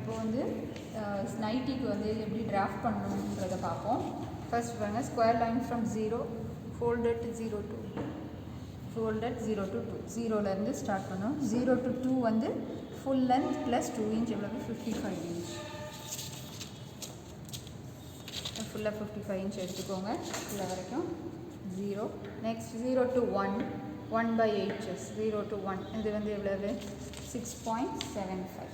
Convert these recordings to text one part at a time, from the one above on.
இப்போ வந்து நைட்டிக்கு வந்து எப்படி டிராஃப்ட் பண்ணணுன்றதை பார்ப்போம். ஃபர்ஸ்ட் பாருங்கள், square line from 0 folded 0 to 0 to 2, 0லேருந்து ஸ்டார்ட் பண்ணோம். 0 to 2 வந்து ஃபுல் லென்த் ப்ளஸ் 2 இன்ச் எவ்வளவு 55 இன்ச். ஃபுல்லாக 55 இன்ச் எடுத்துக்கோங்க ஃபுல்லாக வரைக்கும். 0 நெக்ஸ்ட் 0 to 1 1/8 0 to 1 இது வந்து எவ்வளவு 6.75.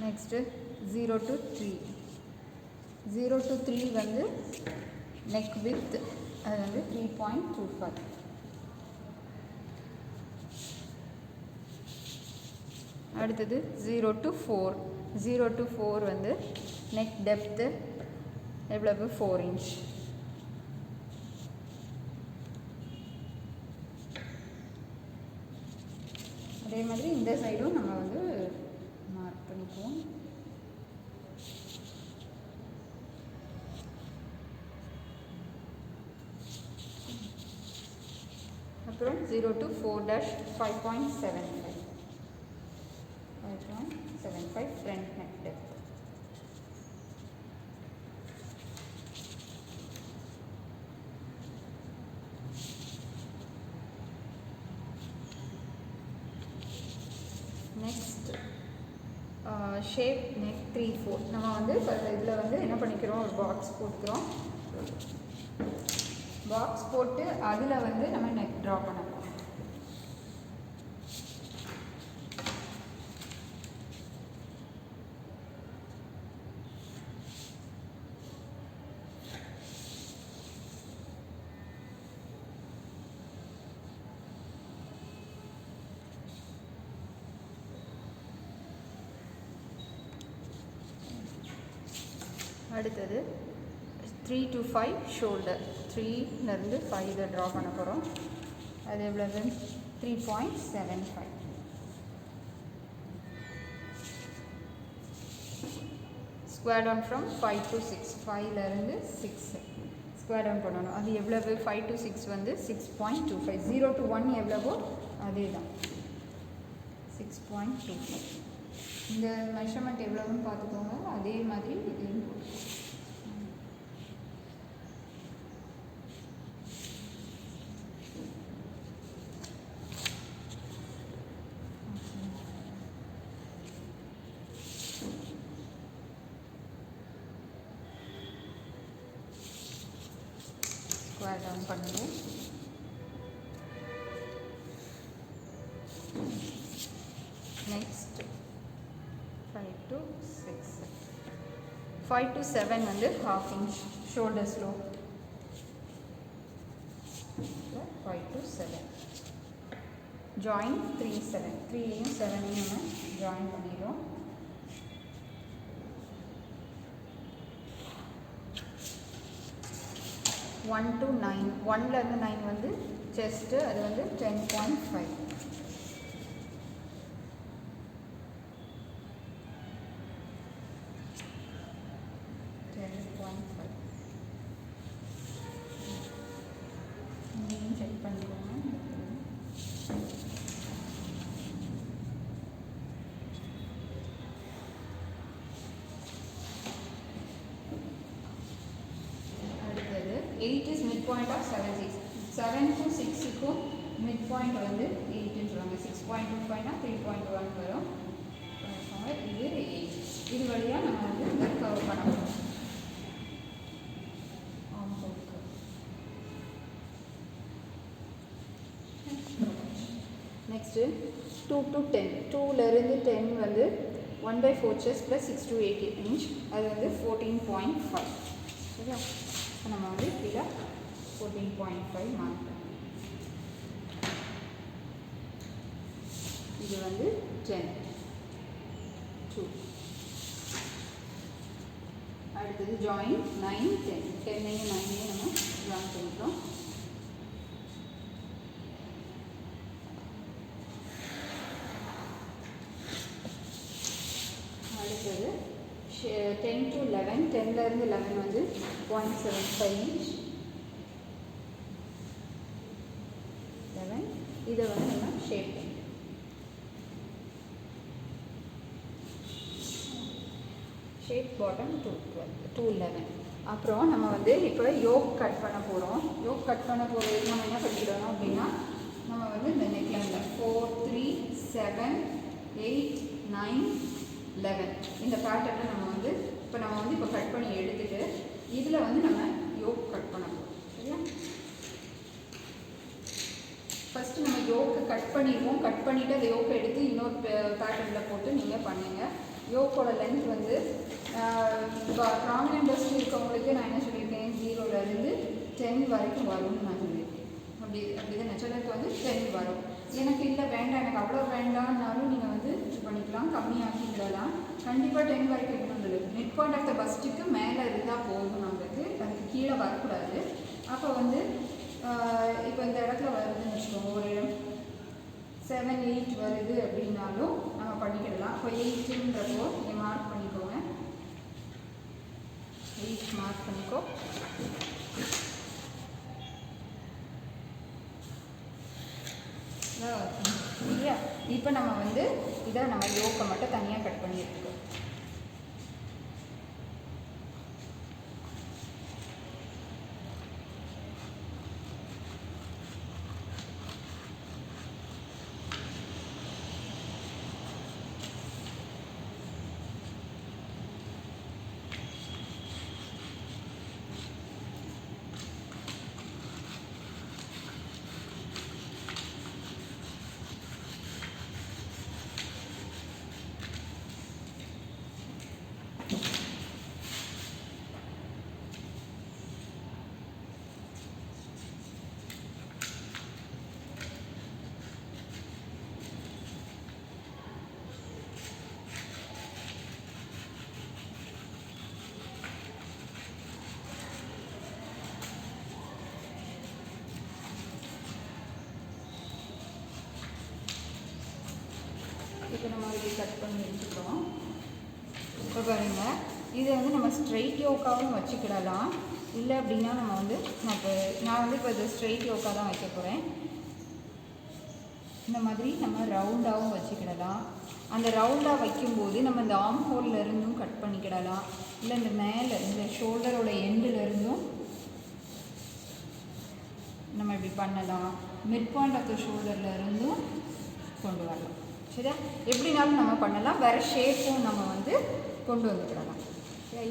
நெக்ஸ்ட்டு 0 to 3 0 to 3 வந்து நெக் வித் அது வந்து 3.25. அடுத்தது 0 to 4 வந்து நெக் டெப்த்து எவ்வளவு 4 இன்ச். அதே மாதிரி இந்த சைடும் நம்ம வந்து மார்க் பண்ணிக்குவோம். அப்புறம் 0 to 4' 5.75 front neck depth. Next shape neck 3/4 நம்ம வந்து இதில் வந்து என்ன பண்ணிக்கிறோம், ஒரு பாக்ஸ் போட்டுக்கிறோம். பாக்ஸ் போட்டு அதில் வந்து நம்ம நெக் ட்ரா பண்ணலாம். அடுத்தது 3 to 5 ஷோல்டர். 3லேருந்து 5 இதை ட்ரா பண்ண போகிறோம். அது எவ்வளவு 3.75. ஸ்கொயர் டவுன் ஃப்ரம் 5 to 6 5லேருந்து 6 ஸ்கொயர் டவுன் பண்ணணும். அது எவ்வளவு 5 to 6 வந்து 6.25. 0 to 1 எவ்வளவோ அதே தான் 6.25. இந்த மெஷர்மெண்ட் எவ்வளோன்னு பார்த்துக்கோங்க. அதே மாதிரி இதையும் போட்டுக்கோங்க. ஸ்கொயர் டவுன் பண்ணுவோம். நெக்ஸ்ட் 5 to 6 5 to 7 வந்து 1/2 inch shoulder slope. 5 to 7 join 3 7 3யும் 7யும் நம்ம ஜாயின் பண்ணிடுறோம். ஒன் to 9 1லேருந்து 9 வந்து செஸ்ட்டு, அது வந்து 10.5. செக் பண்ணிக்கோங்க. அடுத்தது 8 is midpoint of 7 6 7 to 6க்கும் midpoint வந்து 8ன்னு சொல்லுவாங்க. 6.25னா 3.1 வரும். இது 8. இது வழியாக நம்ம வந்து கவர் பண்ண போகிறோம். நெக்ஸ்ட்டு 2 to 10 2லேருந்து 10 வந்து 1/4 chest ப்ளஸ் 6 to 8 inch அது வந்து 14.5. சரியா? நம்ம வந்து கீழே 14.5 மார்க் பண்ணணும். இது வந்து 10 2. அடுத்தது ஜாயின் 9 10 10ஐயும் 9ஐயும் நம்ம ஜாயின் பண்ணிக்கிறோம். அடுத்தது 10 to 11 10லேருந்து 11 வந்து 0.75 inch 11 இதை வந்து நம்ம ஷேப் பண்ணி ஷேப் பாட்டம் 211. அப்புறம் நம்ம வந்து இப்போ யோக் கட் பண்ண போகிறோம். யோக் கட் பண்ண போகிறது நம்ம என்ன பண்ணிக்கிறோம் அப்படின்னா, நம்ம வந்து இந்த நெக்லைனில் 4 3 7 8 9 11 இந்த பேட்டர்னில் நம்ம வந்து இப்போ கட் பண்ணி எடுத்துட்டு இதில் வந்து நம்ம யோக் கட் பண்ண போகிறோம். சரியா? ஃபஸ்ட்டு நம்ம யோக்கை கட் பண்ணிடுவோம். கட் பண்ணிவிட்டு அந்த யோக்கை எடுத்து இன்னொரு பேட்டர்னில் போட்டு நீங்கள் பண்ணுங்கள். யோக்கோட லென்த் வந்து ப்ராமினன்ட் பஸ்ட் இருக்கவங்களுக்கு நான் என்ன சொல்லியிருக்கேன், 0லேருந்து 10 வரைக்கும் வரும்னு நான் சொல்லியிருக்கேன். அப்படிதான் சிலருக்கு வந்து 10 வரும். எனக்கு இல்லை வேண்டாம், எனக்கு அவ்வளோ வேண்டாம்னாலும் நீங்கள் வந்து இது பண்ணிக்கலாம், கம்மியாக்கிக்கலாம். கண்டிப்பாக 10 வரைக்கும் இருக்கணும். மிட் பாயிண்ட் ஆஃப் த பஸ்ட்டுக்கு மேலே இருந்தால் போதும், நம்மளுக்கு அதுக்கு கீழே வரக்கூடாது. அப்போ வந்து இப்போ இந்த இடத்துல வருதுன்னு வச்சுக்கோங்க, ஒரு 7 8 வருது அப்படின்னாலும் நம்ம பண்ணிக்கிடலாம். இப்போ 8ன்றப்போ நீங்கள் மார்க் பண்ணிக்கோங்க. 8 மார்க் பண்ணிக்கோ. இல்லையா? இப்போ நம்ம வந்து இதை நம்ம யோக்கை மட்டும் தனியாக கட் பண்ணி எடுத்துக்கோ. இப்போ நம்ம இதை கட் பண்ணி எடுத்துக்கிறோம். இப்போ பாருங்கள், இதை வந்து நம்ம ஸ்ட்ரெயிட் யோக்காவும் வச்சுக்கிடலாம். இல்லை அப்படின்னா நம்ம வந்து நான் வந்து இப்போ இதை ஸ்ட்ரெயிட் யோக்கா தான் வைக்க போகிறேன். இந்த மாதிரி நம்ம ரவுண்டாகவும் வச்சுக்கிடலாம். அந்த ரவுண்டாக வைக்கும்போது நம்ம இந்த ஆர்ம் ஹோலில் இருந்தும் கட் பண்ணிக்கிடலாம். இல்லை இந்த மேலே இந்த ஷோல்டரோட எண்டில் இருந்தும் நம்ம இப்படி பண்ணலாம். மிட் பாயிண்ட் ஆஃப் த ஷோல்டரில் இருந்தும் கொண்டு வரலாம். சரியா? எப்படினாலும் நம்ம பண்ணலாம். வேறு ஷேப்பும் நம்ம வந்து கொண்டு வந்துக்கிடலாம்.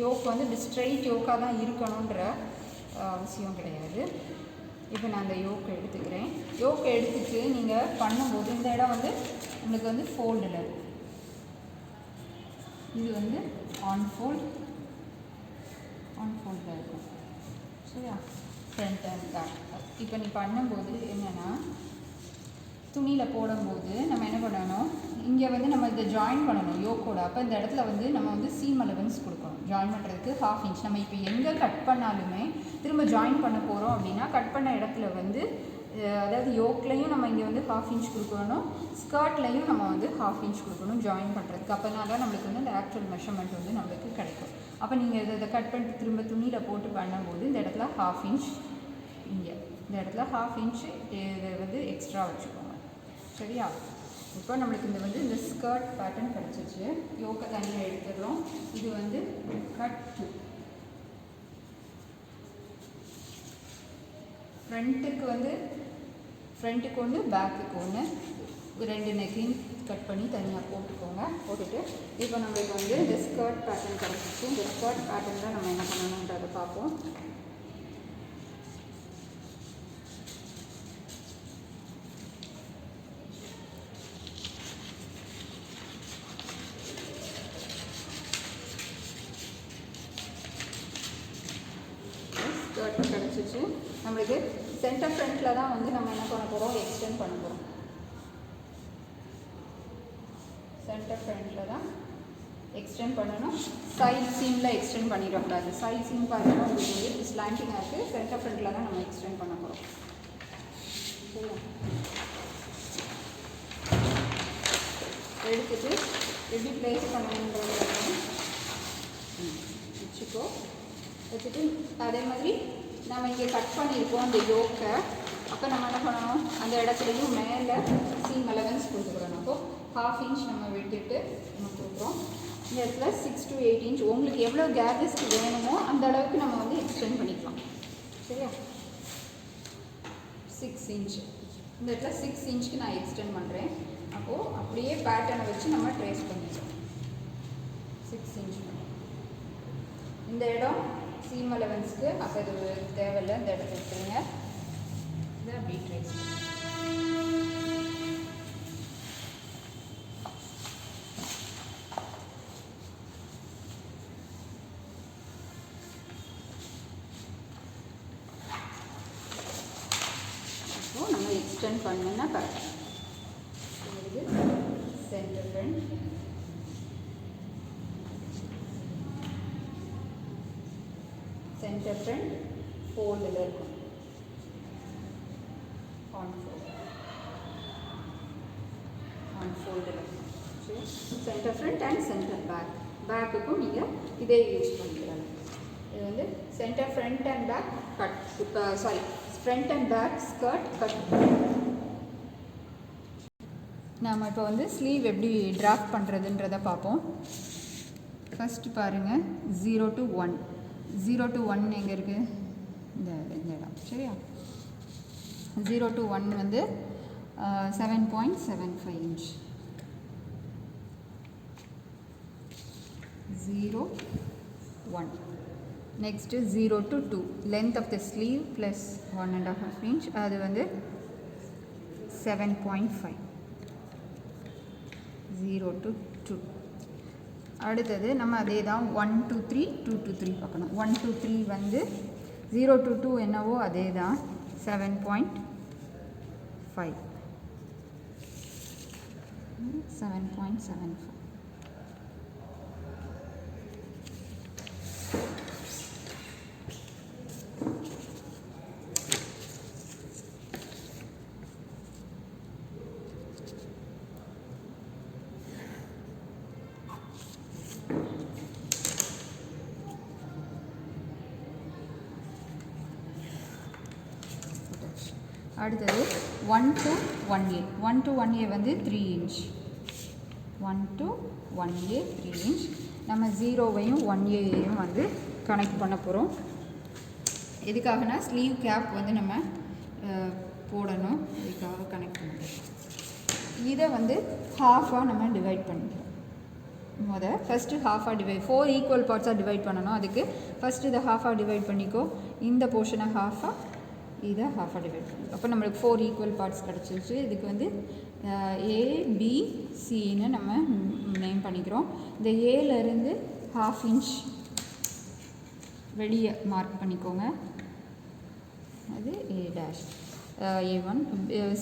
யோக் வந்து இப்படி ஸ்ட்ரெயிட் யோக்காக தான் இருக்கணுன்ற அவசியம் கிடையாது. இப்போ நான் அந்த யோக்கை எடுத்துக்கிறேன். யோக்கை எடுத்துட்டு நீங்கள் பண்ணும்போது இந்த இடம் வந்து உங்களுக்கு வந்து ஃபோல்டில் இருக்கும். இது வந்து ஆன் ஃபோல்டில் இருக்கும். சரியா? Front and back. இப்போ நீ பண்ணும்போது என்னென்னா, துணியில் போடும்போது நம்ம என்ன பண்ணணும், இங்கே வந்து நம்ம இதை ஜாயின் பண்ணணும் யோக்கோட. அப்போ இந்த இடத்துல வந்து நம்ம வந்து சீம் அலவன்ஸ் கொடுக்கணும். ஜாயின் பண்ணுறதுக்கு 1/2 இன்ச். நம்ம இப்போ எங்கே கட் பண்ணாலுமே திரும்ப ஜாயின் பண்ண போகிறோம் அப்படின்னா, கட் பண்ண இடத்துல வந்து அதாவது யோக்லையும் நம்ம இங்கே வந்து 1/2 இன்ச் கொடுக்கணும், ஸ்கர்ட்லையும் நம்ம வந்து 1/2 இன்ச் கொடுக்கணும் ஜாயின் பண்ணுறதுக்கு. அப்போனா தான் நம்மளுக்கு வந்து அந்த ஆக்சுவல் மெஷர்மெண்ட் வந்து நம்மளுக்கு கிடைக்கும். அப்போ நீங்கள் இதை கட் பண்ணிட்டு திரும்ப துணியில் போட்டு பண்ணும்போது இந்த இடத்துல 1/2 இன்ச், இங்கே இந்த இடத்துல 1/2 இன்ச்சு இதை வந்து எக்ஸ்ட்ரா வச்சுக்கோங்க. சரியா? இப்போ நம்மளுக்கு இந்த ஸ்கர்ட் பேட்டர்ன் கிடச்சிச்சு. யோக்கை தனியாக எடுத்துடுறோம். இது வந்து கட் 2. ஃப்ரண்ட்டுக்கு ஒன்று, பேக்குக்கு ஒன்று, 2 நெக்கையும் கட் பண்ணி தனியாக போட்டுக்கோங்க. போட்டுட்டு இப்போ நம்மளுக்கு வந்து இந்த ஸ்கர்ட் பேட்டர்ன் கிடச்சிச்சு. இந்த ஸ்கர்ட் பேட்டர்ன் தான் நம்ம என்ன பண்ணணுன்றதை பார்ப்போம். ஸ்கர்ட் கிடச்சிச்சு. நம்மளுக்கு சென்டர் ஃப்ரண்ட்டில் தான் வந்து நம்ம என்ன பண்ண போகிறோம், எக்ஸ்டெண்ட் பண்ண போகிறோம். சென்டர் ஃப்ரண்ட்டில் தான் எக்ஸ்டெண்ட் பண்ணணும். சைட் சீமில் எக்ஸ்டெண்ட் பண்ணிடக்கூடாது. சைட் சீம் பார்த்தீங்கன்னா உங்களுக்கு வந்து ஸ்லாண்டிங்காக இருக்குது. சென்டர் ஃப்ரண்ட்டில் தான் நம்ம எக்ஸ்டெண்ட் பண்ண போகிறோம். சரியா? எடுத்துட்டு எப்படி ப்ளேஸ் பண்ணணுன்றது வச்சுக்கோ. வச்சுட்டு அதே மாதிரி நம்ம இங்கே கட் பண்ணியிருக்கோம் அந்த யோக்கை, அப்போ நம்ம என்ன பண்ணணும், அந்த இடத்துலையும் மேலே சீம் அலவன்ஸ் கொடுத்துக்கிறோம். அப்போது 1/2 இன்ச் நம்ம விட்டுட்டு நம்ம கொடுக்குறோம். இந்த இடத்துல 6 to 8 இன்ச் உங்களுக்கு எவ்வளோ கேதர்ஸ்க்கு வேணுமோ அந்த அளவுக்கு நம்ம வந்து எக்ஸ்டெண்ட் பண்ணிக்கலாம். சரியா, 6 இன்ச் இந்த இடத்துல 6 இன்ச்சுக்கு நான் எக்ஸ்டெண்ட் பண்ணுறேன். அப்போது அப்படியே பேட்டர்னை வச்சு நம்ம ட்ரேஸ் பண்ணிக்கலாம். 6 இன்ச் இந்த இடம் சீம் அலவன்ஸ்க்கு, அப்போ இது தேவையில்லை, இந்த இடத்துல எடுத்துருங்க. இதை அப்படி ட்ரேஸ் அப்போது நம்ம எக்ஸ்டெண்ட் பண்ணோன்னா பேட்டர்ன் இது சென்டர் ஃப்ரண்ட், சென்டர் ஃப்ரண்ட் ஃபோல்டில் இருக்கும். ஆன் ஃபோல்டில் இருக்கும். சரி, centre front and centre back. பேக்குக்கும் நீங்கள் இதே யூஸ் பண்ணிக்கலாம். இது வந்து centre front and back cut, இப்போ sari front and back skirt cut. நாம் இப்போ வந்து ஸ்லீவ் எப்படி டிராஃப்ட் பண்ணுறதுன்றதை பார்ப்போம். ஃபஸ்ட்டு பாருங்கள், 0 to 1. 0 to 1 எங்கே இருக்குது, இந்த இடம். சரியா, 0 to 1 வந்து 7.75 inch. 0 1. Next 0 to 2 length of the sleeve plus 1.5 inch, அது வந்து 7.5. 0 to 2. அடுத்தது நம்ம அதே தான் 1 to 3, 2 to 3 பார்க்கணும். 1 to 3 வந்து 0 to 2 என்னவோ அதே தான் 7.5. 7.75. அடுத்தது 1 to 1A. 1 to 1A வந்து 3 இன்ச். 1 to 1A 3 inch. நம்ம 0வையும் 1Aயையும் வந்து கனெக்ட் பண்ண போகிறோம். எதுக்காகனா ஸ்லீவ் கேப் வந்து நம்ம போடணும், இதுக்காக கனெக்ட் பண்ணுறோம். இதை வந்து ஹாஃபாக நம்ம டிவைட் பண்ணிக்கிறோம். ஃபஸ்ட்டு ஹாஃபாக டிவைட், 4 ஈக்குவல் பார்ட்ஸாக டிவைட் பண்ணணும். அதுக்கு ஃபஸ்ட்டு இதை ஹாஃபாக டிவைட் பண்ணிக்கோ, இந்த போர்ஷனை ஹாஃபாக, இதை ஹாஃபாக டிவைட் பண்ணி. அப்போ நம்மளுக்கு 4 ஈக்குவல் பார்ட்ஸ் கிடச்சிருச்சு. இதுக்கு வந்து ABCன்னு நம்ம நேம் பண்ணிக்கிறோம். இந்த ஏலேருந்து 1/2 இன்ச் வெளியே மார்க் பண்ணிக்கோங்க, அது A'. A1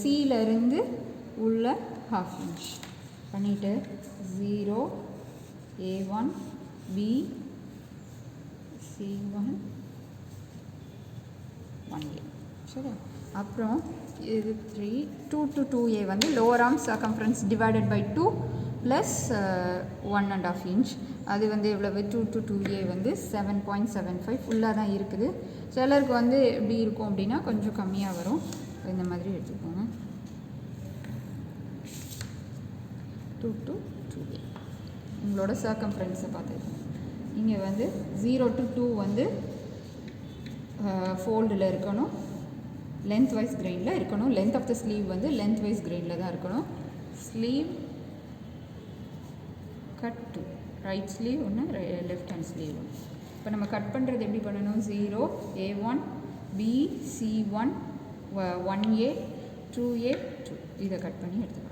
Cலேருந்து உள்ள 1/2 இன்ச் பண்ணிவிட்டு 0 A1 B C1 1A. சரி, அப்புறம் இது 3 2 to 2A வந்து lower arm circumference divided by 2 plus 1.5 inch. அது வந்து எவ்வளவு, 2 to 2A வந்து 7.75. ஃபுல்லாக தான் இருக்குது. சிலருக்கு வந்து எப்படி இருக்கும் அப்படின்னா கொஞ்சம் கம்மியாக வரும். இந்த மாதிரி எடுத்துக்கோங்க. 2 to 2A உங்களோட சர்க்கம்ஃபரன்ஸை பார்த்துக்கோங்க. இங்கே வந்து 0 to 2 வந்து ஃபோல்டில் இருக்கணும், லென்த் வைஸ் கிரெயினில் இருக்கணும். லென்த் ஆஃப் த ஸ்லீவ் வந்து லென்த் வைஸ் கிரெயினில் தான் இருக்கணும். ஸ்லீவ் கட் 2, ரைட் ஸ்லீவ் ஒன்று, லெஃப்ட் ஹேண்ட் ஸ்லீவ் ஒன்று. இப்போ நம்ம கட் பண்ணுறது எப்படி பண்ணணும், 0 A1 B C1 1A 2A 2 இதை கட் பண்ணி எடுத்துக்கலாம்.